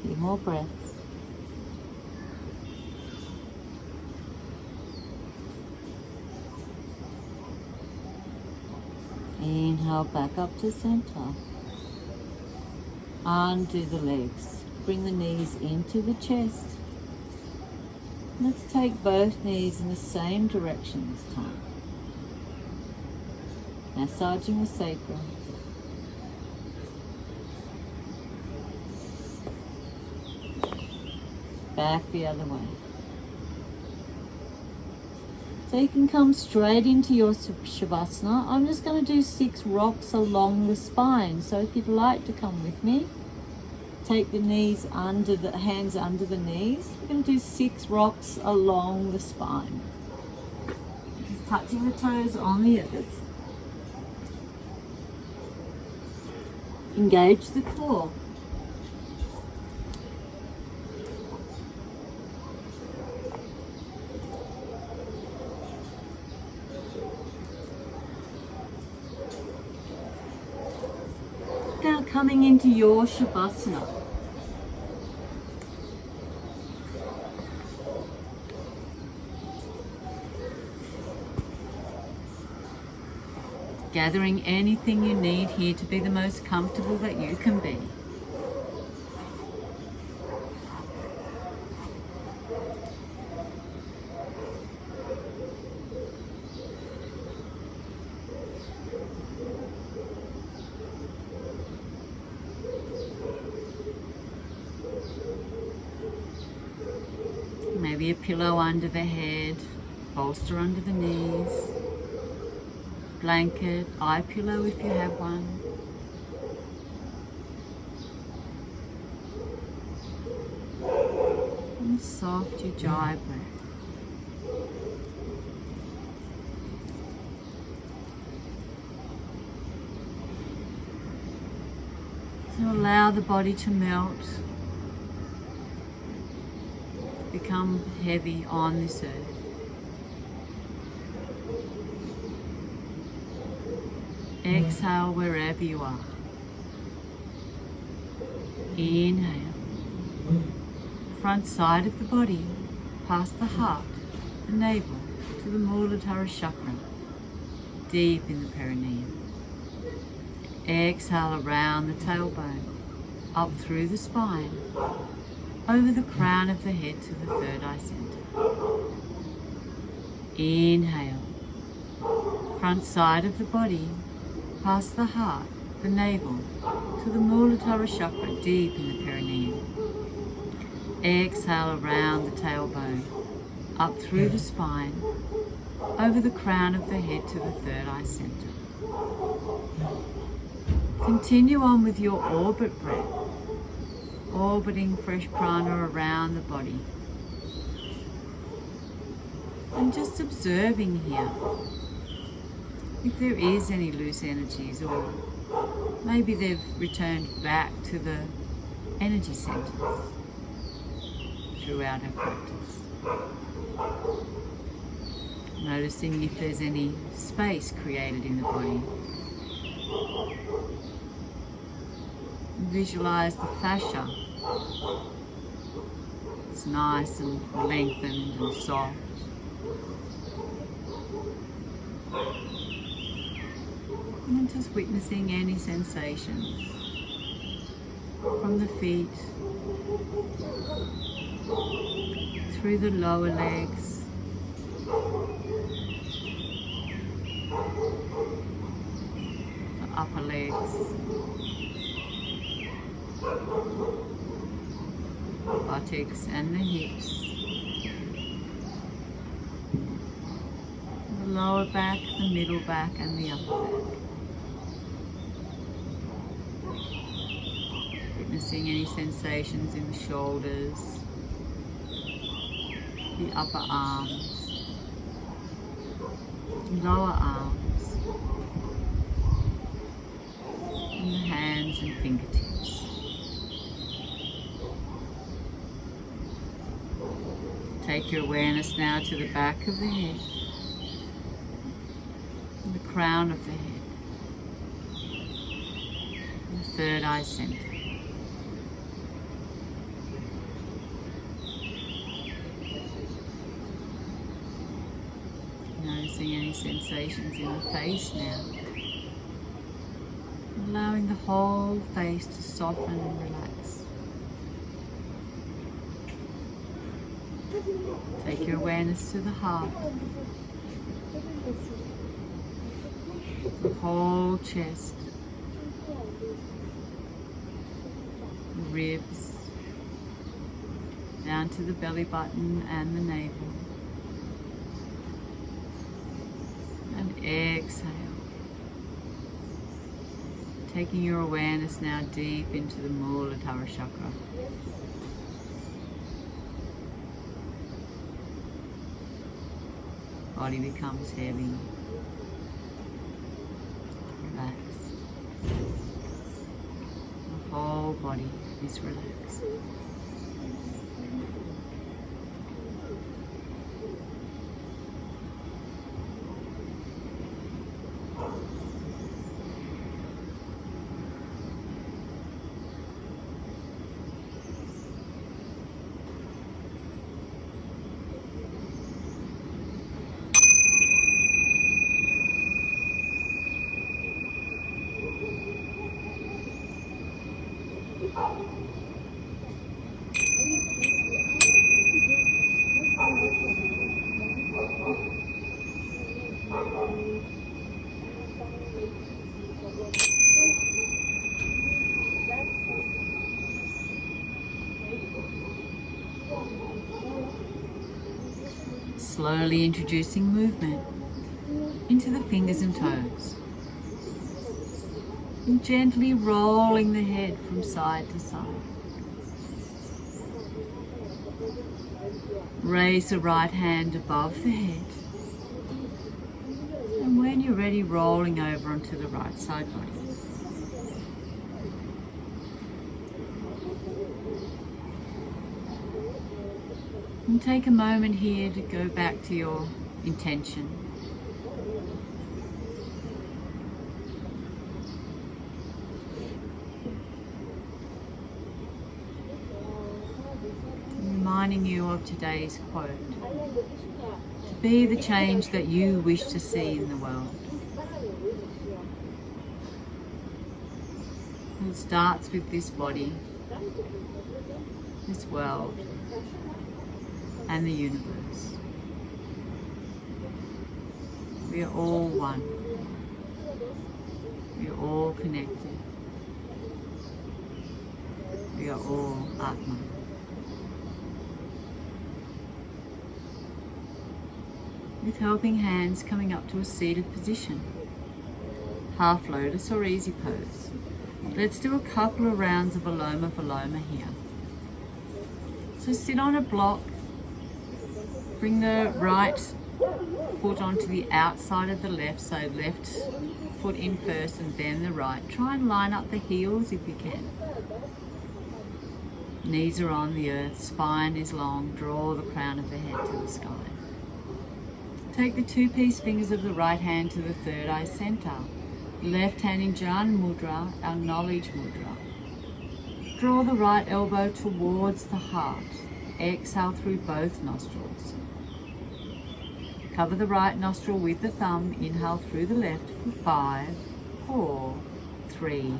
Few more breaths. Inhale back up to center. Undo the legs. Bring the knees into the chest. Let's take both knees in the same direction this time. Massaging the sacrum. Back the other way. So you can come straight into your Shavasana. I'm just going to do 6 rocks along the spine. So if you'd like to come with me, take the knees under the hands under the knees. We're going to do 6 rocks along the spine. Just touching the toes on the earth. Engage the core. Now coming into your Shavasana. Gathering anything you need here to be the most comfortable that you can be. Maybe a pillow under the head, bolster under the knees, blanket, eye pillow if you have one. And soft Ujjayi breath. So allow the body to melt. Become heavy on this earth. Exhale wherever you are. Inhale. Front side of the body, past the heart, the navel, to the Muladhara chakra, deep in the perineum. Exhale around the tailbone, up through the spine, over the crown of the head to the third eye center. Inhale. Front side of the body, past the heart, the navel, to the Muladhara chakra, deep in the perineum. Exhale around the tailbone, up through the spine, over the crown of the head to the third eye center. Continue on with your orbit breath. Orbiting fresh prana around the body. And just observing here if there is any loose energies, or maybe they've returned back to the energy centers. throughout our practice. Noticing if there's any space created in the body. Visualize the fascia. It's nice and lengthened and soft. And just witnessing any sensations from the feet, through the lower legs, the upper legs, buttocks and the hips, the lower back, the middle back and the upper back. Witnessing any sensations in the shoulders, the upper arms, lower arms, and the hands and fingertips. Take your awareness now to the back of the head, and the crown of the head, and the third eye center. Noticing any sensations in the face now. Allowing the whole face to soften and relax. Take your awareness to the heart. The whole chest. The ribs. Down to the belly button and the navel. Exhale. Taking your awareness now deep into the Muladhara chakra. Body becomes heavy. Relaxed. The whole body is relaxed. Slowly introducing movement into the fingers and toes. And gently rolling the head from side to side. Raise the right hand above the head. And when you're ready, rolling over onto the right side body. And take a moment here to go back to your intention. Reminding you of today's quote. To be the change that you wish to see in the world. And it starts with this body, this world, and the universe. We are all one. We are all connected. We are all Atma. With helping hands coming up to a seated position, half lotus or easy pose. Let's do a couple of rounds of Aloma Viloma here. So sit on a block. Bring the right foot onto the outside of the left, so left foot in first and then the right. Try and line up the heels if you can. Knees are on the earth, spine is long, draw the crown of the head to the sky. Take the two peace fingers of the right hand to the third eye center. Left hand in Jnana Mudra, our knowledge mudra. Draw the right elbow towards the heart. Exhale through both nostrils. Cover the right nostril with the thumb. Inhale through the left for 5, 4, 3,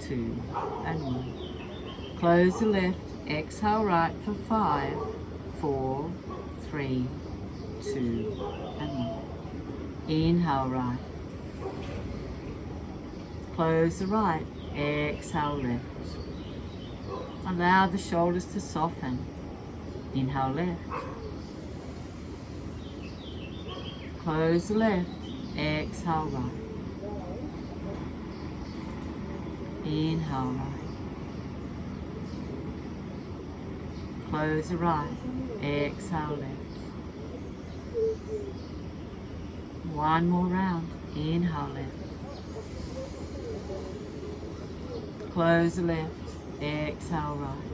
2, and 1. Close the left. Exhale right for 5, 4, 3, 2, and 1. Inhale right. Close the right. Exhale left. Allow the shoulders to soften. Inhale left. Close the left. Exhale right. Inhale right. Close the right. Exhale left. One more round. Inhale left. Close the left. Exhale right.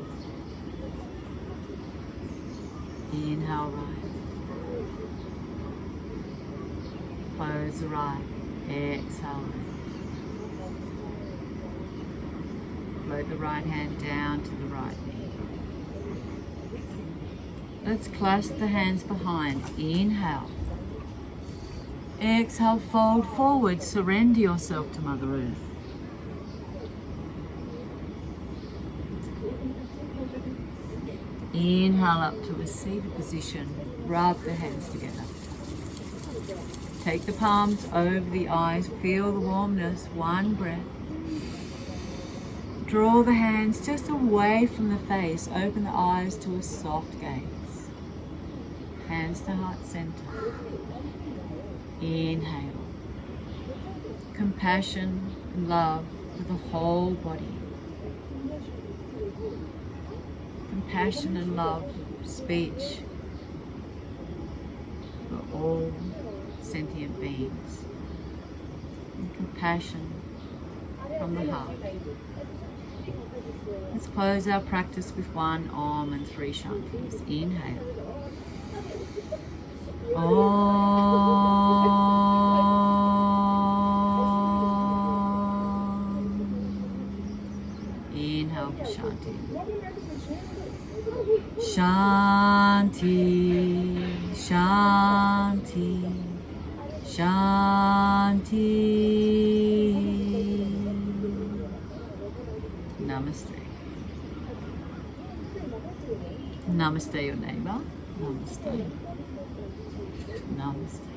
Inhale right. Close the right. Exhale left. Float the right hand down to the right knee. Let's clasp the hands behind. Inhale. Exhale, fold forward. Surrender yourself to Mother Earth. Inhale up to a seated position. Rub the hands together. Take the palms over the eyes. Feel the warmness. One breath. Draw the hands just away from the face. Open the eyes to a soft gaze. Hands to heart center. Inhale. Compassion and love for the whole body. Compassion and love speech for all sentient beings. And compassion from the heart. Let's close our practice with 1 Om and 3 Shantis. Inhale. Om. Inhale for Shanti. Shanti, Shanti, Shanti. Namaste. Namaste, your neighbor. Namaste. Namaste.